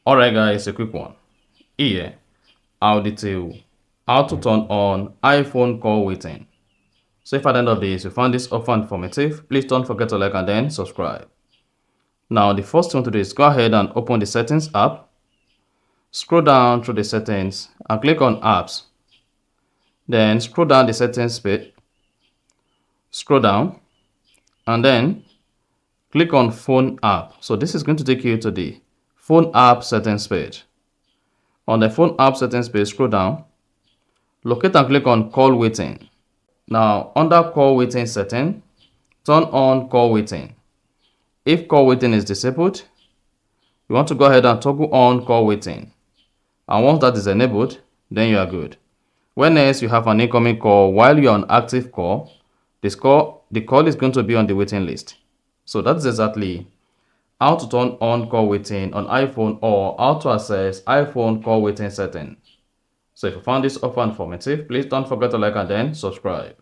Alright guys, a quick one. Here, I'll detail how to turn on iPhone call waiting. So if at the end of this you found this offer informative, please don't forget to like and then subscribe. Now the first thing to do is go ahead and open the settings app. Scroll down through the settings and click on apps. Then scroll down the settings page. Scroll down and then click on phone app. So this is going to take you to the phone app settings page. On the phone app settings page, scroll down, locate and click on call waiting. Now under call waiting setting, turn on call waiting. If call waiting is disabled, you want to go ahead and toggle on call waiting. And once that is enabled, then you are good. When else you have an incoming call while you're on active call, the call is going to be on the waiting list. So that's exactly how to turn on call waiting on iPhone or how to access iPhone call waiting setting. So if you found this offer informative, please don't forget to like and then subscribe.